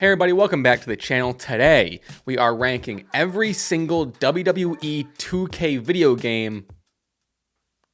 Hey everybody, welcome back to the channel. Today, we are ranking every single WWE 2K video game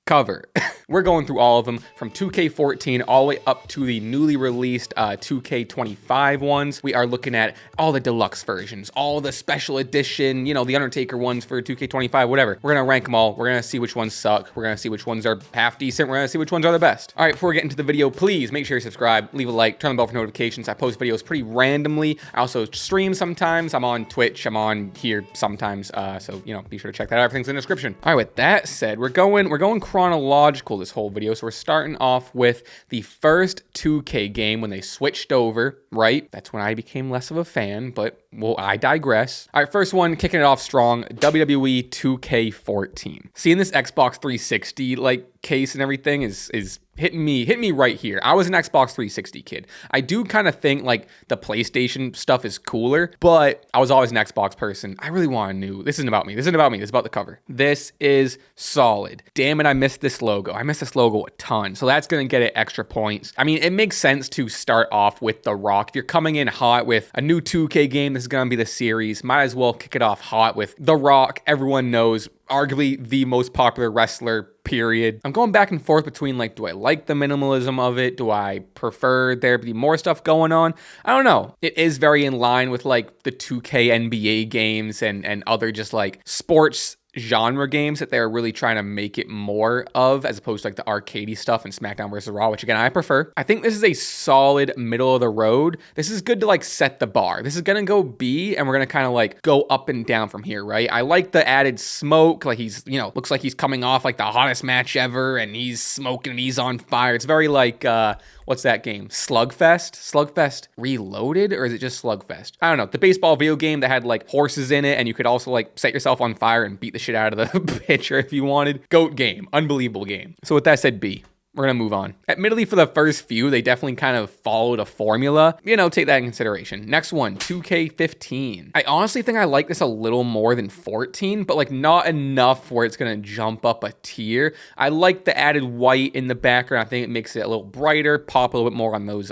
cover. We're going through all of them from 2K14 all the way up to the newly released 2K25 ones. We are looking at all the deluxe versions, all the special edition, the Undertaker ones for 2K25, whatever. We're gonna rank them all. We're gonna see which ones suck. We're gonna see which ones are half decent. We're gonna see which ones are the best. All right, before we get into the video, please make sure you subscribe, leave a like, turn the bell for notifications. I post videos pretty randomly. I also stream sometimes. I'm on Twitch. I'm on here sometimes. So be sure to check that out. Everything's in the description. All right, with that said, we're going chronological this whole video. So we're starting off with the first 2K game when they switched over, right? That's when I became less of a fan, but I digress. All right, first one, kicking it off strong, WWE 2K14. Seeing this Xbox 360 case and everything is hitting me right here. I was an Xbox 360 kid. I do kind of think the PlayStation stuff is cooler, but I was always an Xbox person. I really want a new. This isn't about me. This isn't about me. This is about the cover. This is solid. Damn it, I missed this logo. I missed this logo a ton. So that's gonna get it extra points. I mean, it makes sense to start off with The Rock. If you're coming in hot with a new 2K game, this is gonna be the series. Might as well kick it off hot with The Rock. Everyone knows, arguably the most popular wrestler, period. I'm going back and forth between do I like the minimalism of it? Do I prefer there be more stuff going on? I don't know. It is very in line with the 2K NBA games and other just sports genre games that they're really trying to make it more of, as opposed to the arcadey stuff and SmackDown versus Raw, which again I prefer. I think this is a solid middle of the road. This is good to set the bar. This is gonna go B, and we're gonna kind of go up and down from here, right? I like the added smoke. He's looks like he's coming off the hottest match ever, and he's smoking and he's on fire. It's very what's that game? Slugfest? Slugfest Reloaded? Or is it just Slugfest? I don't know. The baseball video game that had horses in it, and you could also set yourself on fire and beat the shit out of the pitcher if you wanted. GOAT game. Unbelievable game. So with that said, B. We're going to move on. Admittedly, for the first few, they definitely kind of followed a formula. Take that in consideration. Next one, 2K15. I honestly think I like this a little more than 14, but not enough where it's going to jump up a tier. I like the added white in the background. I think it makes it a little brighter, pop a little bit more on those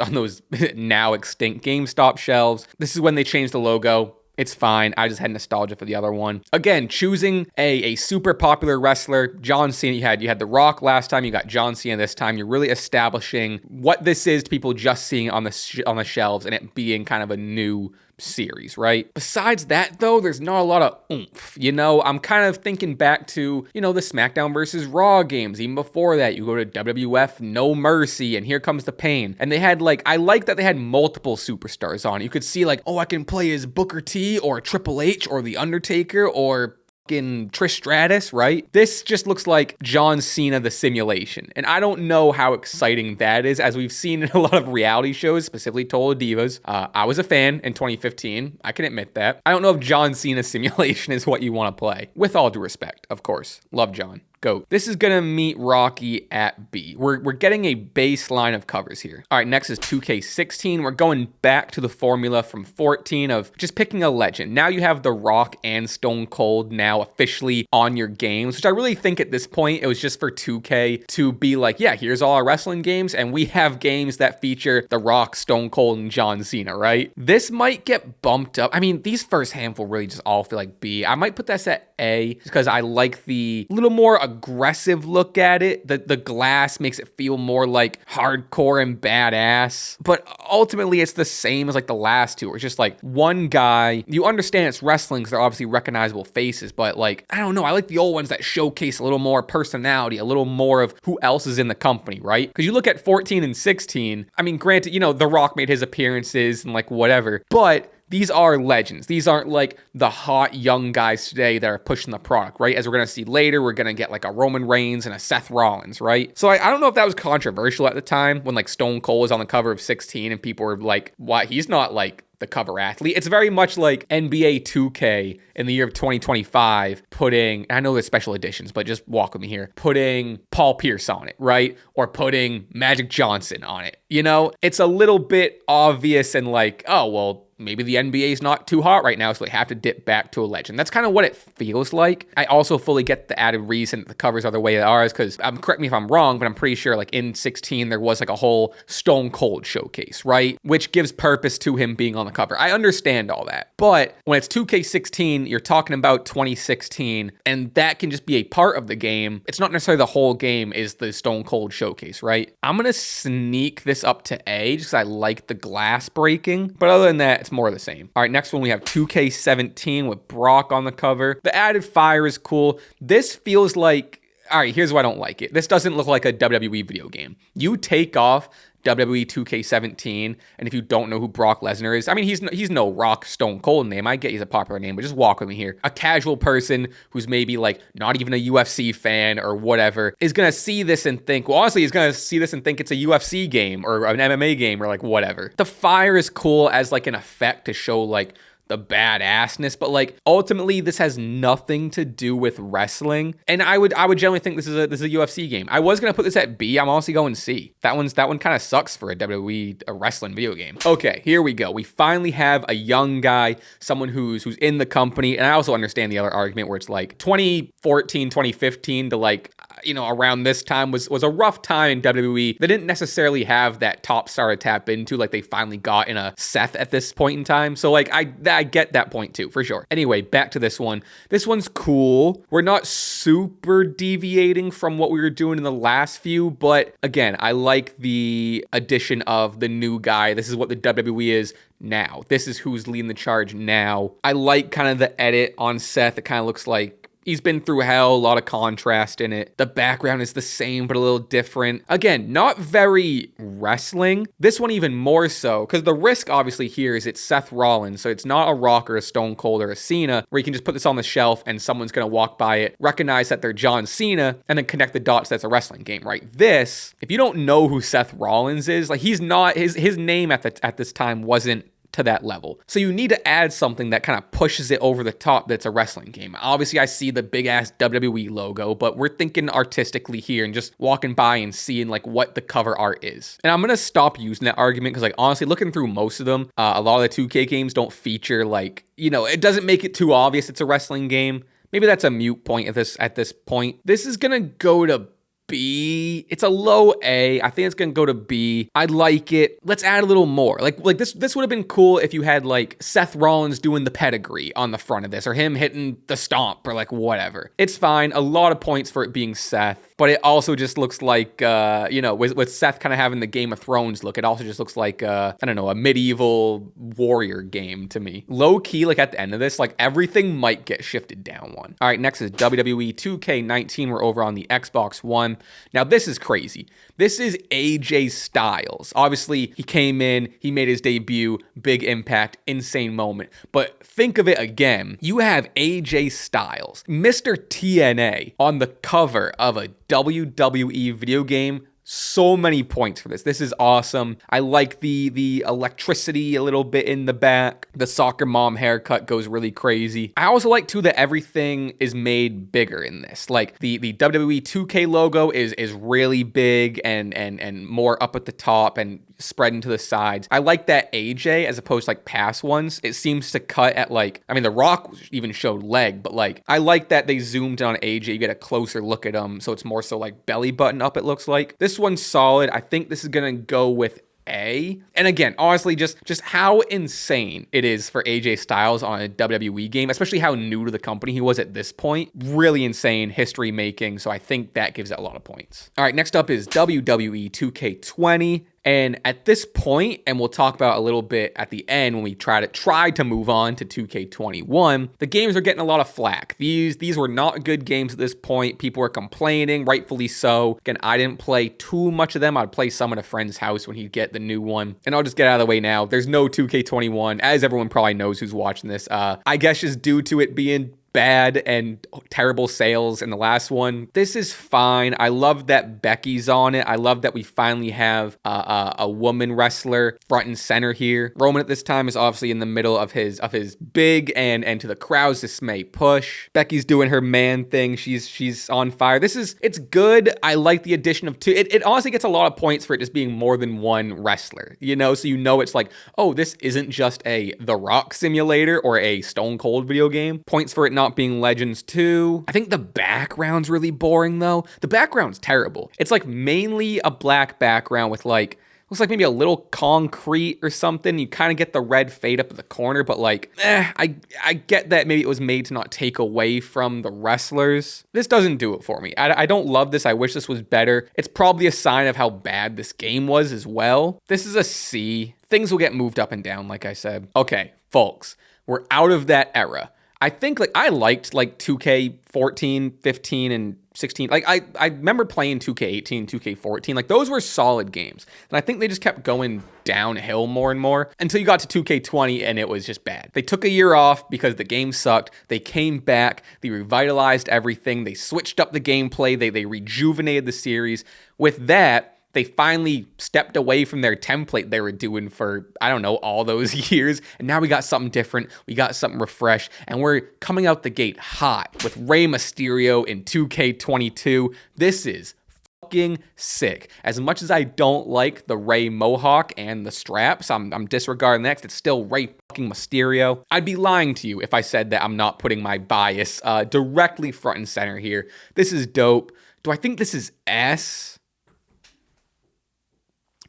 now extinct GameStop shelves. This is when they changed the logo. It's fine. I just had nostalgia for the other one. Again, choosing a super popular wrestler, John Cena. You had The Rock last time. You got John Cena this time. You're really establishing what this is to people just seeing on the shelves and it being kind of a new series, right? Besides that, though, there's not a lot of oomph. I'm kind of thinking back to, the SmackDown versus Raw games. Even before that, you go to WWF No Mercy, and Here Comes the Pain. And they had I like that they had multiple superstars on. You could see I can play as Booker T or Triple H or The Undertaker or in Trish Stratus, right? This just looks like John Cena the Simulation. And I don't know how exciting that is, as we've seen in a lot of reality shows, specifically Total Divas. I was a fan in 2015. I can admit that. I don't know if John Cena Simulation is what you want to play. With all due respect, of course. Love John. GOAT. This is gonna meet Rocky at B. We're getting a baseline of covers here. All right, next is 2K16. We're going back to the formula from 14 of just picking a legend. Now you have The Rock and Stone Cold now officially on your games, which I really think at this point it was just for 2K to be yeah, here's all our wrestling games, and we have games that feature The Rock, Stone Cold, and John Cena, right? This might get bumped up. I mean, these first handful really just all feel like B. I might put this at A because I like the little more aggressive look at it. The glass makes it feel more hardcore and badass, but ultimately it's the same as the last two. It's just one guy. You understand it's wrestling because they're obviously recognizable faces, but I don't know. I like the old ones that showcase a little more personality, a little more of who else is in the company, right? Because you look at 14 and 16. I mean, granted, The Rock made his appearances and whatever, but these are legends. These aren't the hot young guys today that are pushing the product, right? As we're going to see later, we're going to get a Roman Reigns and a Seth Rollins, right? So I don't know if that was controversial at the time when Stone Cold was on the cover of 16 and people were why? He's not the cover athlete. It's very much like NBA 2K in the year of 2025 putting, I know there's special editions, but just walk with me here, putting Paul Pierce on it, right? Or putting Magic Johnson on it. It's a little bit obvious and oh, well, maybe the NBA is not too hot right now, so they have to dip back to a legend. That's kind of what it feels like. I also fully get the added reason that the covers are the way they are, is because, correct me if I'm wrong, but I'm pretty sure like in 16 there was like a whole Stone Cold showcase, right? Which gives purpose to him being on the cover. I understand all that. But when it's 2K16, you're talking about 2016, and that can just be a part of the game. It's not necessarily the whole game is the Stone Cold showcase, right? I'm going to sneak this up to A just because I like the glass breaking. But other than that, it's more of the same. All right, next one we have 2K17 with Brock on the cover. The added fire is cool. This feels like, all right, here's why I don't like it. This doesn't look like a WWE video game. You take off WWE 2K17, and if you don't know who Brock Lesnar is, I mean, he's no Rock Stone Cold name. I get he's a popular name, but just walk with me here. A casual person who's maybe like not even a UFC fan or whatever is gonna see this and think, well, honestly, he's gonna see this and think it's a UFC game or an MMA game or like whatever. The fire is cool as like an effect to show like the badassness, but like ultimately this has nothing to do with wrestling. And I would generally think this is a UFC game. I was gonna put this at B. I'm honestly going C. That one kind of sucks for a WWE wrestling video game. Okay, here we go. We finally have a young guy, someone who's in the company, and I also understand the other argument where it's like 2014, 2015 to like, you know, around this time was a rough time in WWE. They didn't necessarily have that top star to tap into like they finally got in a Seth at this point in time. So like I get that point too, for sure. Anyway, back to this one. This one's cool. We're not super deviating from what we were doing in the last few, but again, I like the addition of the new guy. This is what the WWE is now. This is who's leading the charge now. I like kind of the edit on Seth. It kind of looks like he's been through hell, a lot of contrast in it. The background is the same, but a little different. Again, not very wrestling. This one even more so, because the risk obviously here is it's Seth Rollins, so it's not a Rock or a Stone Cold or a Cena, where you can just put this on the shelf and someone's gonna walk by it, recognize that they're John Cena, and then connect the dots that's a wrestling game, right? This, if you don't know who Seth Rollins is, like he's not, his name at this time wasn't to that level. So you need to add something that kind of pushes it over the top that's a wrestling game. Obviously, I see the big ass WWE logo, but we're thinking artistically here and just walking by and seeing like what the cover art is. And I'm going to stop using that argument because like honestly, looking through most of them, a lot of the 2K games don't feature like, you know, it doesn't make it too obvious it's a wrestling game. Maybe that's a mute point at this point. This is going to go to B. It's a low A. I think it's gonna go to B. I like it. Let's add a little more. Like this would have been cool if you had like Seth Rollins doing the pedigree on the front of this, or him hitting the stomp, or like whatever. It's fine. A lot of points for it being Seth, but it also just looks like you know, with Seth kind of having the Game of Thrones look, it also just looks like I don't know, a medieval warrior game to me. Low key, like at the end of this, like everything might get shifted down one. All right, next is WWE 2K19. We're over on the Xbox One. Now, this is crazy. This is AJ Styles. Obviously, he came in, he made his debut, big impact, insane moment. But think of it again. You have AJ Styles, Mr. TNA, on the cover of a WWE video game. So many points for this. This is awesome. I like the electricity a little bit in the back. The soccer mom haircut goes really crazy. I also like too that everything is made bigger in this. Like the WWE 2K logo is really big and more up at the top and spreading to the sides. I like that AJ as opposed to like past ones. It seems to cut at like, I mean, The Rock even showed leg, but like I like that they zoomed on AJ. You get a closer look at him, so it's more so like belly button up, it looks like. This one's solid. I think this is gonna go with A. And again, honestly, just how insane it is for AJ Styles on a WWE game, especially how new to the company he was at this point. Really insane, history making. So I think that gives it a lot of points. All right, next up is WWE 2K20. And at this point, and we'll talk about a little bit at the end when we try to move on to 2K21, the games are getting a lot of flack. These were not good games at this point. People were complaining, rightfully so. Again, I didn't play too much of them. I'd play some at a friend's house when he'd get the new one. And I'll just get out of the way now. There's no 2K21, as everyone probably knows who's watching this. I guess just due to it being bad and terrible sales in the last one. This is fine. I love that Becky's on it. I love that we finally have a woman wrestler front and center here. Roman at this time is obviously in the middle of his big and to the crowd's dismay push. Becky's doing her man thing. She's on fire. It's good. I like the addition of two. It honestly gets a lot of points for it just being more than one wrestler, so it's like, oh, this isn't just a The Rock simulator or a Stone Cold video game. Points for it not being Legends 2. I think the background's really boring though. The background's terrible. It's like mainly a black background with like, looks like maybe a little concrete or something. You kind of get the red fade up at the corner, but like, I get that maybe it was made to not take away from the wrestlers. This doesn't do it for me. I don't love this. I wish this was better. It's probably a sign of how bad this game was as well. This is a C. Things will get moved up and down, like I said. Okay, folks, we're out of that era. I think I liked 2K14, 15, and 16. I remember playing 2K18, 2K14. Those were solid games. And I think they just kept going downhill more and more until you got to 2K20 and it was just bad. They took a year off because the game sucked. They came back. They revitalized everything. They switched up the gameplay. They rejuvenated the series. With that, they finally stepped away from their template they were doing for, I don't know, all those years. And now we got something different. We got something refreshed. And we're coming out the gate hot with Rey Mysterio in 2K22. This is fucking sick. As much as I don't like the Rey Mohawk and the straps, I'm disregarding that. It's still Rey fucking Mysterio. I'd be lying to you if I said that I'm not putting my bias directly front and center here. This is dope. Do I think this is S?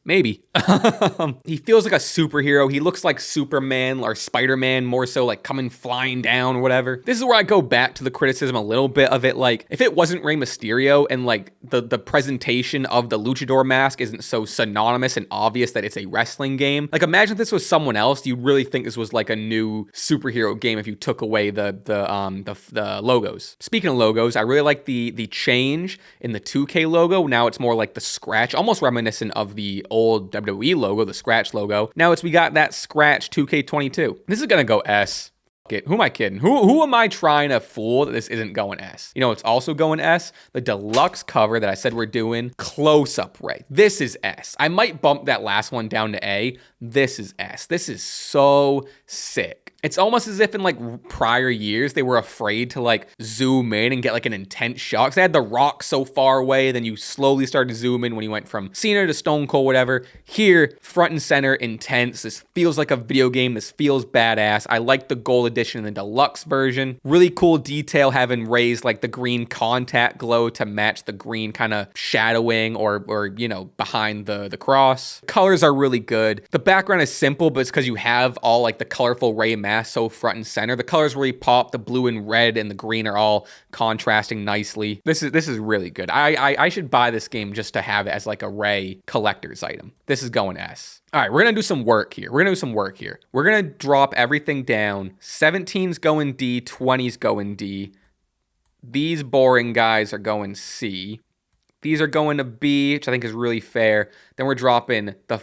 Maybe. He feels like a superhero. He looks like Superman or Spider-Man, more so like coming flying down or whatever. This is where I go back to the criticism a little bit of it. Like, if it wasn't Rey Mysterio and like the presentation of the luchador mask isn't so synonymous and obvious that it's a wrestling game. Like, imagine if this was someone else, you'd really think this was like a new superhero game if you took away the logos. Speaking of logos, I really like the change in the 2K logo. Now it's more like the scratch, almost reminiscent of the old WWE logo, the scratch logo. Now we got that scratch 2K22. This is gonna go S. Who am I kidding? Who am I trying to fool that this isn't going S? It's also going S. The deluxe cover that I said we're doing, close-up Rey. This is S. I might bump that last one down to A. This is S. This is so sick. It's almost as if in like prior years, they were afraid to like zoom in and get like an intense shot. Cause they had The Rock so far away, then you slowly started to zoom in when you went from Cena to Stone Cold, whatever. Here, front and center, intense. This feels like a video game. This feels badass. I like the gold edition and the deluxe version. Really cool detail having raised like the green contact glow to match the green kind of shadowing or behind the cross. Colors are really good. The background is simple, but it's because you have all like the colorful Rey mask so front and center. The colors really pop. The blue and red and the green are all contrasting nicely. This is really good. I should buy this game just to have it as like a Rey collector's item. This is going S. All right, we're going to do some work here. We're going to drop everything down. 17's going D, 20's going D. These boring guys are going C. These are going to B, which I think is really fair. Then we're dropping the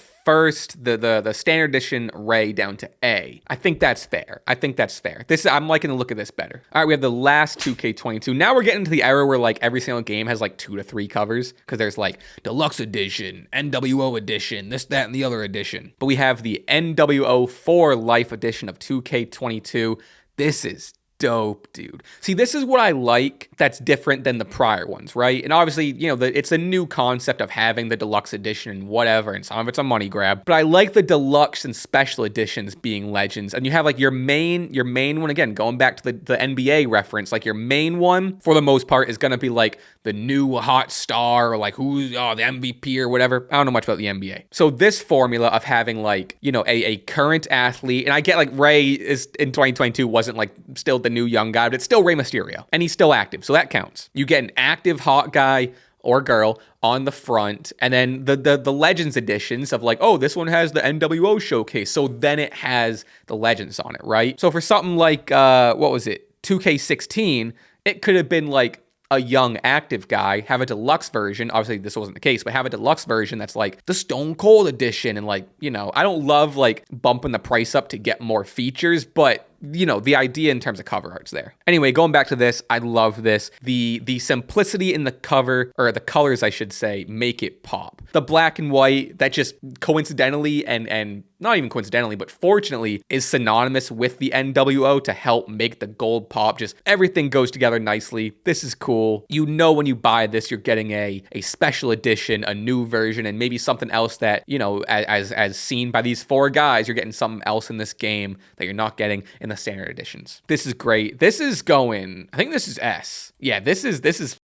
standard edition Rey down to A. I think that's fair. I'm liking the look of this better. All right, we have the last 2K22. Now we're getting to the era where like every single game has like 2 to 3 covers because there's like Deluxe Edition, NWO Edition, this, that, and the other edition. But we have the NWO 4 Life Edition of 2K22. This is dope, dude. See, this is what I like that's different than the prior ones, right? And obviously, it's a new concept of having the deluxe edition and whatever, and some of it's a money grab. But I like the deluxe and special editions being legends. And you have like your main one, again, going back to the NBA reference, like your main one, for the most part, is going to be like the new hot star or like who's the MVP or whatever. I don't know much about the NBA. So this formula of having like, a current athlete, and I get like Rey is in 2022 wasn't like still the new young guy, but it's still Rey Mysterio, and he's still active, so that counts. You get an active hot guy or girl on the front, and then the Legends editions of like, oh, this one has the NWO showcase, so then it has the Legends on it, right? So for something like, 2K16, it could have been like a young active guy, have a deluxe version. Obviously, this wasn't the case, but have a deluxe version that's like the Stone Cold edition. And like, I don't love like bumping the price up to get more features, but you know, the idea in terms of cover art's there. Anyway, going back to this, I love this. The simplicity in the cover, or the colors, I should say, make it pop. The black and white, that just coincidentally and not even coincidentally, but fortunately, is synonymous with the NWO to help make the gold pop. Just everything goes together nicely. This is cool. You know, when you buy this, you're getting a special edition, a new version, and maybe something else that, you know, as seen by these 4 guys, you're getting something else in this game that you're not getting in the standard editions. This is great. This is going, I think this is S. Yeah, this is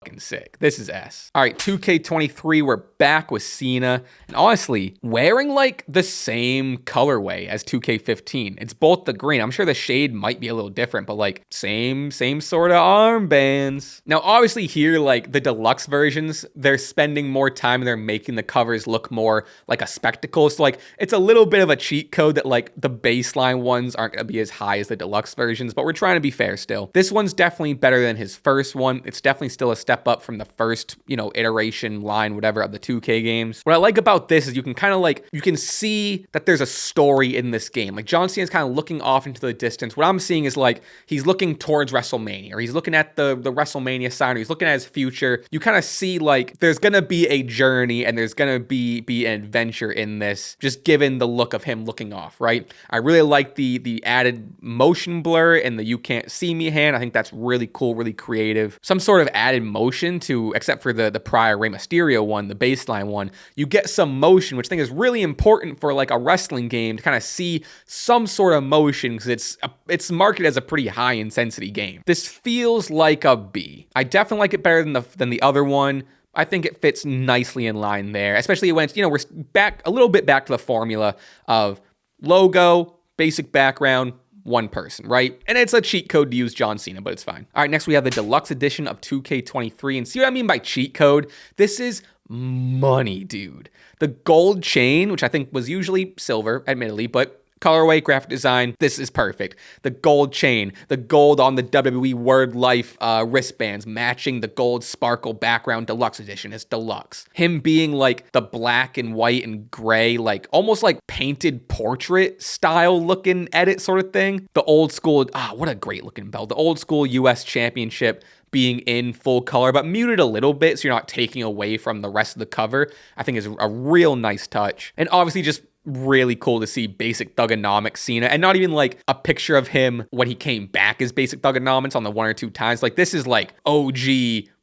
fucking sick. This is S. All right, 2K23, we're back with Cena. And honestly, wearing like the same colorway as 2K15. It's both the green. I'm sure the shade might be a little different, but like same sort of armbands. Now, obviously here, like the deluxe versions, they're spending more time and they're making the covers look more like a spectacle. So like it's a little bit of a cheat code that like the baseline ones aren't going to be as high as the deluxe versions, but we're trying to be fair still. This one's definitely better than his first one. It's definitely still a step up from the first, you know, iteration line, whatever, of the 2K games. What I like about this is you can kind of like, you can see that there's a story in this game. Like John Cena's kind of looking off into the distance. What I'm seeing is like, he's looking towards WrestleMania, or he's looking at the WrestleMania sign, or he's looking at his future. You kind of see like, there's going to be a journey and there's going to be an adventure in this, just given the look of him looking off, right? I really like the added motion blur and the you can't see me hand. I think that's really cool, really creative. Some sort of added motion to, except for the prior Rey Mysterio one, the baseline one, you get some motion, which I think is really important for like a wrestling game to kind of see some sort of motion, because it's marketed as a pretty high intensity game. This feels like a B. I definitely like it better than the other one. I think it fits nicely in line there, especially when, you know, we're back a little bit back to the formula of logo, basic background, one person, right? And it's a cheat code to use John Cena, but it's fine. All right, next we have the deluxe edition of 2K23, and see what I mean by cheat code? This is money, dude. The gold chain, which I think was usually silver, admittedly, but colorway, graphic design, this is perfect. The gold chain, the gold on the WWE Word Life wristbands, matching the gold sparkle background deluxe edition. It's deluxe. Him being like the black and white and gray, like almost like painted portrait style looking edit sort of thing. The old school, what a great looking belt. The old school US Championship being in full color, but muted a little bit so you're not taking away from the rest of the cover, I think is a real nice touch. And obviously just really cool to see basic Thugonomics Cena, and not even like a picture of him when he came back as basic Thugonomics on the 1 or 2 times. Like this is like OG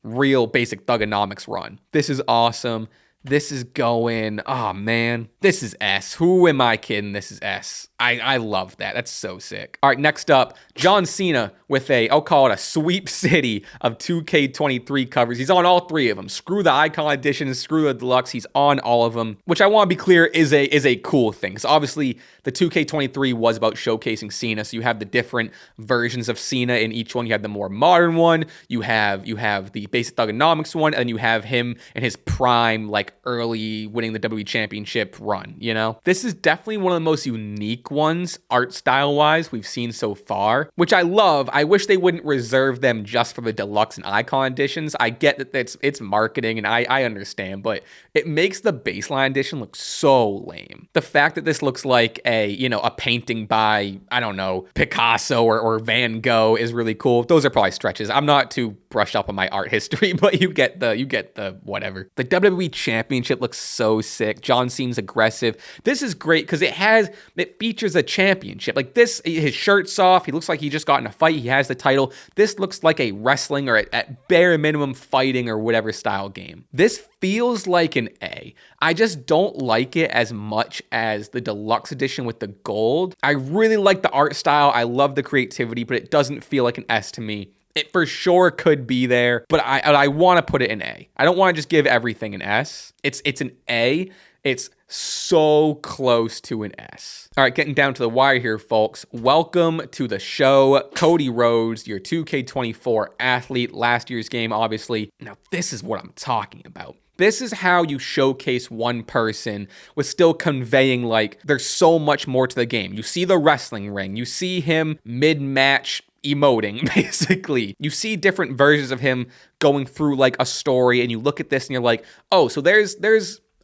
real basic Thugonomics run. This is awesome. This is going, oh man, this is S. Who am I kidding? This is S. I love that. That's so sick. All right, next up, John Cena with I'll call it a sweep city of 2K23 covers. He's on all 3 of them. Screw the Icon Editions, screw the Deluxe. He's on all of them, which I want to be clear is a cool thing. So obviously the 2K23 was about showcasing Cena. So you have the different versions of Cena in each one. You have the more modern one. You have the basic Thugonomics one, and you have him in his prime, like early winning the WWE Championship run, you know? This is definitely one of the most unique ones, art style wise, we've seen so far, which I love. I wish they wouldn't reserve them just for the deluxe and icon editions. I get that it's marketing, and I understand, but it makes the baseline edition look so lame. The fact that this looks like a painting by, I don't know, Picasso or Van Gogh is really cool. Those are probably stretches. I'm not too brushed up on my art history, but you get the whatever. The WWE Championship looks so sick. John seems aggressive. This is great because it features a championship. Like this, his shirt's off. He looks like he just got in a fight. He has the title. This looks like a wrestling or at bare minimum fighting or whatever style game. This feels like an A. I just don't like it as much as the deluxe edition with the gold. I really like the art style. I love the creativity, but it doesn't feel like an S to me. It for sure could be there, but I want to put it in A. I don't want to just give everything an S. It's an A. It's so close to an S. All right, getting down to the wire here, folks. Welcome to the show. Cody Rhodes, your 2K24 athlete, last year's game, obviously. Now, this is what I'm talking about. This is how you showcase one person with still conveying, like, there's so much more to the game. You see the wrestling ring. You see him mid-match emoting, basically. You see different versions of him going through, like, a story, and you look at this and you're like, oh, so there's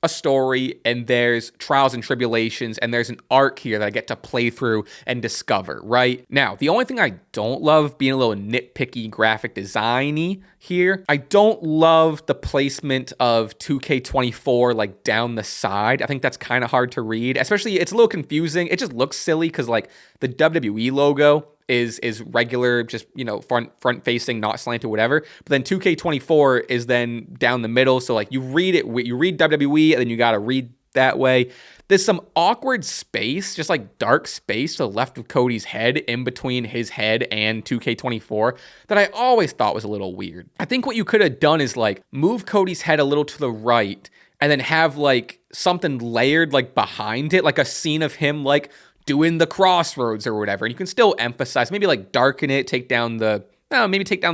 a story and there's trials and tribulations and there's an arc here that I get to play through and discover, right? Now, the only thing I don't love, being a little nitpicky graphic design-y here, I don't love the placement of 2K24 like down the side. I think that's kind of hard to read, especially it's a little confusing. It just looks silly because like the WWE logo is regular, just, you know, front facing, not slanted, whatever. But then 2K24 is then down the middle. So like you read WWE and then you got to read that way. There's some awkward space, just like dark space to the left of Cody's head in between his head and 2K24 that I always thought was a little weird. I think what you could have done is like move Cody's head a little to the right and then have like something layered like behind it, like a scene of him like doing the crossroads or whatever. And you can still emphasize, maybe like darken it, take down the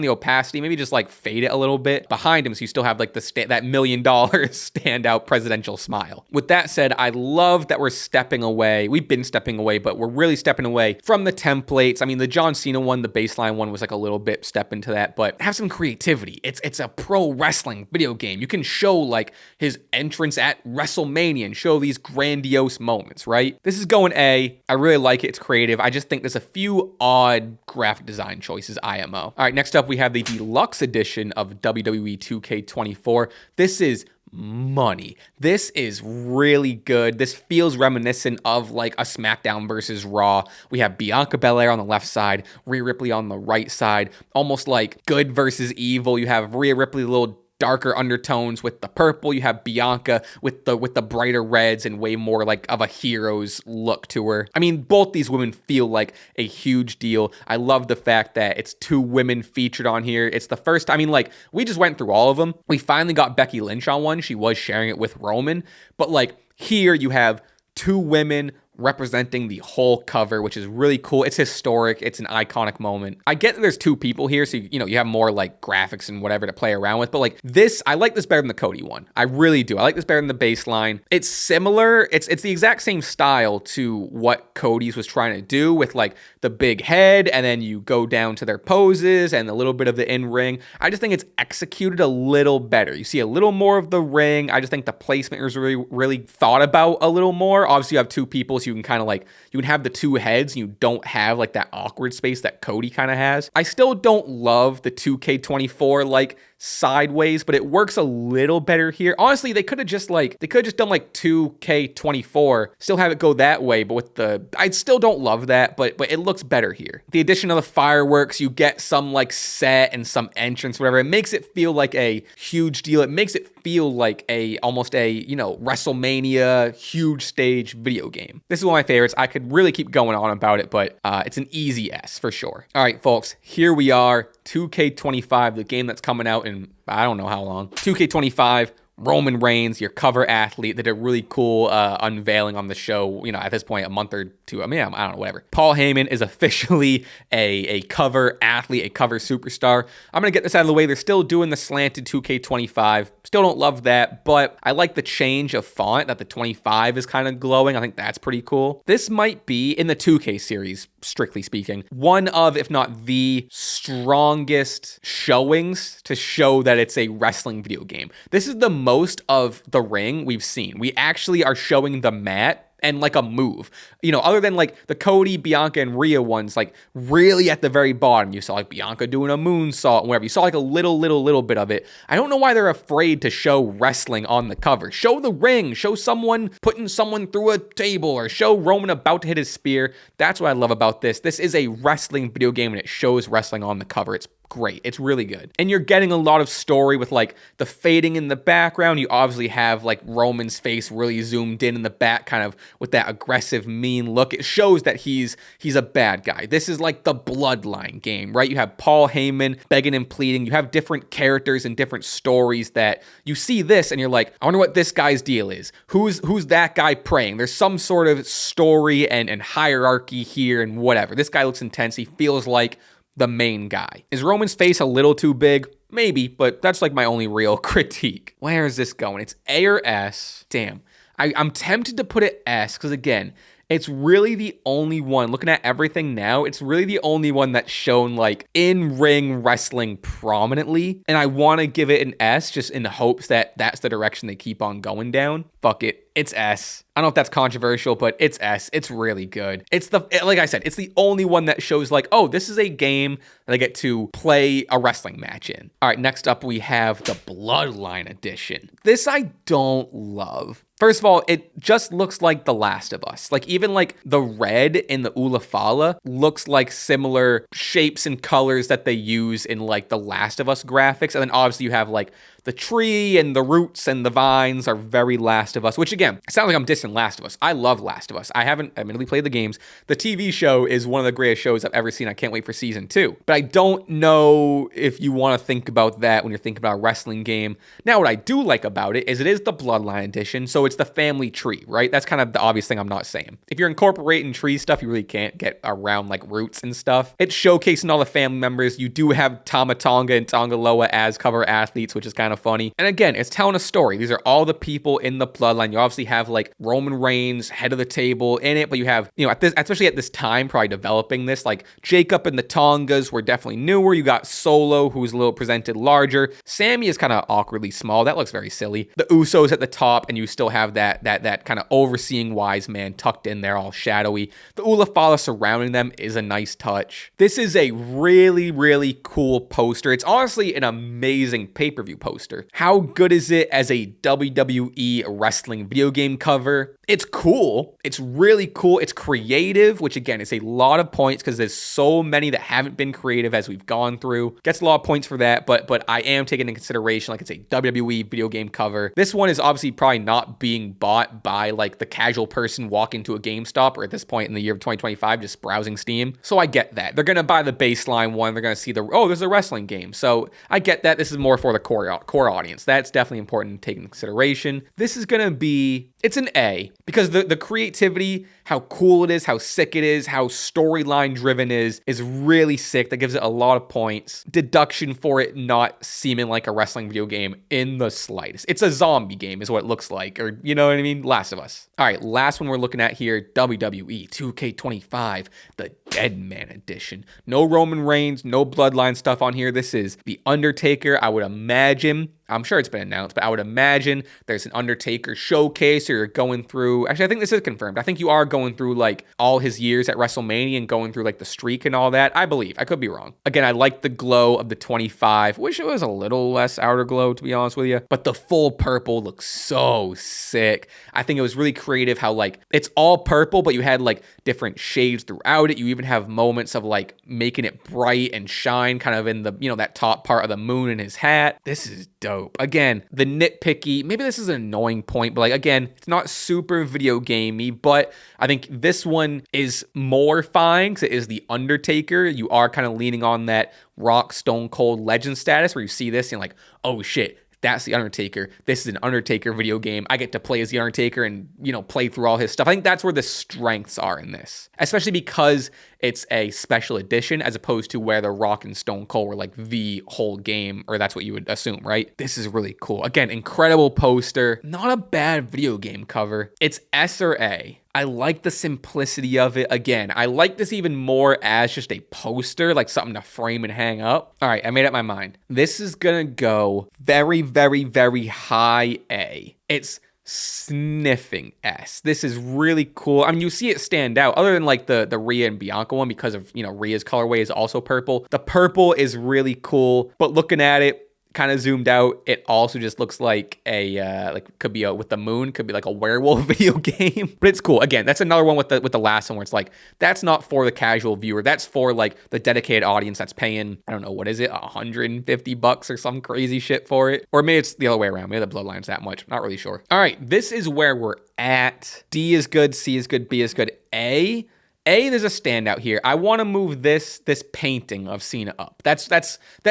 opacity, maybe just like fade it a little bit behind him so you still have like that $1 million standout presidential smile. With that said, I love that we're stepping away. We've been stepping away, but we're really stepping away from the templates. I mean, the John Cena one, the baseline one was like a little bit step into that, but have some creativity. It's a pro wrestling video game. You can show like his entrance at WrestleMania and show these grandiose moments, right? This is going A. I really like it. It's creative. I just think there's a few odd graphic design choices, IMO. All right, next up, we have the deluxe edition of WWE 2K24. This is money. This is really good. This feels reminiscent of like a SmackDown versus Raw. We have Bianca Belair on the left side, Rhea Ripley on the right side, almost like good versus evil. You have Rhea Ripley, little darker undertones with the purple. You have Bianca with the brighter reds and way more like of a hero's look to her. I mean, both these women feel like a huge deal. I love the fact that it's 2 women featured on here. It's the first time, I mean, like, we just went through all of them. We finally got Becky Lynch on one. She was sharing it with Roman, but like here you have 2 women representing the whole cover, which is really cool. It's historic. It's an iconic moment. I get that there's 2 people here, so you have more like graphics and whatever to play around with, but like this, I like this better than the Cody one. I really do. I like this better than the baseline. It's similar. It's the exact same style to what Cody's was trying to do with like the big head, and then you go down to their poses and a little bit of the in-ring. I just think it's executed a little better. You see a little more of the ring. I just think the placement was really thought about a little more. Obviously, you have 2 people, so you can kind of like, you can have the 2 heads and you don't have like that awkward space that Cody kind of has. I still don't love the 2K24 like sideways, but it works a little better here. Honestly, they could have just done like 2K24, still have it go that way, but with I still don't love that, but it looks better here. The addition of the fireworks, you get some like set and some entrance, whatever. It makes it feel like a huge deal. It makes it feel like almost a WrestleMania huge stage video game. This is one of my favorites. I could really keep going on about it, but it's an easy S for sure. All right, folks, here we are. 2K25, the game that's coming out in I don't know how long. 2K25, Roman Reigns, your cover athlete. They did a really cool unveiling on the show, at this point, a month or two. I mean, I don't know, whatever. Paul Heyman is officially a cover athlete, a cover superstar. I'm going to get this out of the way. They're still doing the slanted 2K25. Still don't love that, but I like the change of font, that the 25 is kind of glowing. I think that's pretty cool. This might be, in the 2K series, strictly speaking, one of, if not the strongest showings to show that it's a wrestling video game. This is the most of the ring we've seen. We actually are showing the mat and like a move, other than like the Cody, Bianca, and Rhea ones, like really at the very bottom, you saw like Bianca doing a moonsault and whatever. You saw like a little bit of it. I don't know why they're afraid to show wrestling on the cover. Show the ring, show someone putting someone through a table, or show Roman about to hit his spear. That's what I love about this. This is a wrestling video game and it shows wrestling on the cover. It's great. It's really good. And you're getting a lot of story with like the fading in the background. You obviously have like Roman's face really zoomed in the back, kind of with that aggressive, mean look. It shows that he's a bad guy. This is like the bloodline game, right? You have Paul Heyman begging and pleading. You have different characters and different stories that you see this and you're like, I wonder what this guy's deal is. Who's that guy praying? There's some sort of story and hierarchy here and whatever. This guy looks intense. He feels like the main guy. Is Roman's face a little too big? Maybe, but that's like my only real critique. Where is this going? It's A or S. Damn. I'm tempted to put it S because, again, It's really the only one, looking at everything now, it's really the only one that's shown like in-ring wrestling prominently. And I want to give it an S just in the hopes that that's the direction they keep on going down. Fuck it. It's S. I don't know if that's controversial, but it's S. It's really good. Like I said, it's the only one that shows like, oh, this is a game that I get to play a wrestling match in. All right, next up we have the Bloodline Edition. This I don't love. First of all, it just looks like The Last of Us. Like even like the red in the Ulafala looks like similar shapes and colors that they use in like The Last of Us graphics. And then obviously you have like the tree and the roots and the vines are very Last of Us, which again, it sounds like I'm dissing Last of Us. I love Last of Us. I haven't admittedly played the games. The TV show is one of the greatest shows I've ever seen. I can't wait for season 2. But I don't know if you want to think about that when you're thinking about a wrestling game. Now, what I do like about it is the Bloodline Edition, so it's the family tree, right? That's kind of the obvious thing I'm not saying. If you're incorporating tree stuff, you really can't get around like roots and stuff. It's showcasing all the family members. You do have Tama Tonga and Tongaloa as cover athletes, which is kind of funny. And again, it's telling a story. These are all the people in the bloodline. You obviously have like Roman Reigns, head of the table in it, but you have, you know, especially at this time, probably developing this, like Jacob and the Tongas were definitely newer. You got Solo, who's a little presented larger. Sammy is kind of awkwardly small. That looks very silly. The Usos at the top, and you still have that kind of overseeing wise man tucked in there, all shadowy. The Ulafala surrounding them is a nice touch. This is a really, really cool poster. It's honestly an amazing pay-per-view poster. How good is it as a WWE wrestling video game cover? It's cool. It's really cool. It's creative, which again is a lot of points because there's so many that haven't been creative as we've gone through. Gets a lot of points for that, but I am taking into consideration like it's a WWE video game cover. This one is obviously probably not being bought by like the casual person walking to a GameStop or at this point in the year of 2025 just browsing Steam. So I get that. They're going to buy the baseline one. They're going to see there's a wrestling game. So I get that. This is more for the core audience. That's definitely important to take into consideration. This is going to be, it's an A because the creativity, how cool it is, how sick it is, how storyline driven is really sick. That gives it a lot of points. Deduction for it not seeming like a wrestling video game in the slightest. It's a zombie game is what it looks like, or you know what I mean? Last of Us. All right, last one we're looking at here, WWE 2K25, the Deadman Edition. No Roman Reigns, no Bloodline stuff on here. This is The Undertaker. I would imagine, I'm sure it's been announced, but I would imagine there's an Undertaker showcase or you're going through, actually I think this is confirmed. I think you are going through like all his years at WrestleMania and going through like the streak and all that. I believe. I could be wrong. Again, I like the glow of the 25. Wish it was a little less outer glow, to be honest with you. But the full purple looks so sick. I think it was really creative how like it's all purple, but you had like different shades throughout it. You even have moments of like making it bright and shine kind of in the, you know, that top part of the moon in his hat. This is dope. Again, the nitpicky, maybe this is an annoying point, but like, again, it's not super video gamey, but I think this one is more fine because it is The Undertaker. You are kind of leaning on that Rock Stone Cold legend status where you see this and like, oh shit, that's The Undertaker. This is an Undertaker video game. I get to play as The Undertaker and, you know, play through all his stuff. I think that's where the strengths are in this, especially because it's a special edition as opposed to where the Rock and Stone Cold were like the whole game, or that's what you would assume, right? This is really cool. Again, incredible poster. Not a bad video game cover. It's S or A. I like the simplicity of it. Again, I like this even more as just a poster, like something to frame and hang up. All right, I made up my mind. This is gonna go very, very, very high A. It's sniffing S. This is really cool. I mean, you see it stand out other than like the Rhea and Bianca one because of, you know, Rhea's colorway is also purple. The purple is really cool, but looking at it, kind of zoomed out, it also just looks like a like could be with the moon, could be like a werewolf video game. But it's cool. Again, that's another one with the last one where it's like that's not for the casual viewer. That's for like the dedicated audience that's paying, I don't know, what is it, $150 or some crazy shit for it, or maybe it's the other way around. Maybe the Bloodline's that much. Not really sure. All right, this is where we're at. D is good, C is good, B is good. A, there's a standout here. I want to move this painting of Cena up. That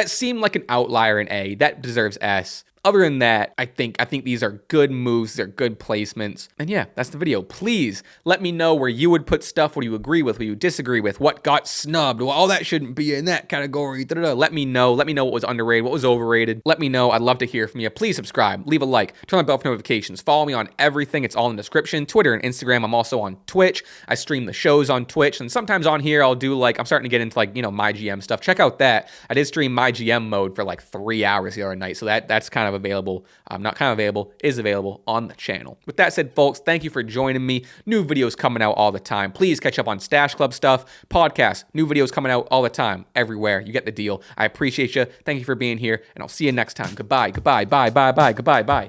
seemed like an outlier in A. That deserves S. Other than that, I think these are good moves. They're good placements. And yeah, that's the video. Please let me know where you would put stuff. What do you agree with? What do you disagree with? What got snubbed? Well, all that shouldn't be in that category. Da-da-da. Let me know. Let me know what was underrated, what was overrated. Let me know. I'd love to hear from you. Please subscribe, leave a like, turn on the bell for notifications. Follow me on everything. It's all in the description. Twitter and Instagram. I'm also on Twitch. I stream the shows on Twitch, and sometimes on here I'll do I'm starting to get into my GM stuff. Check out that. I did stream my GM mode for 3 hours the other night, so that's kind of available. Not kind of available, is available on the channel. With that said, folks, thank you for joining me. New videos coming out all the time. Please catch up on Stash Club stuff, podcasts, new videos coming out all the time, everywhere. You get the deal. I appreciate you. Thank you for being here, and I'll see you next time. Goodbye, goodbye, bye, bye, bye, goodbye, bye.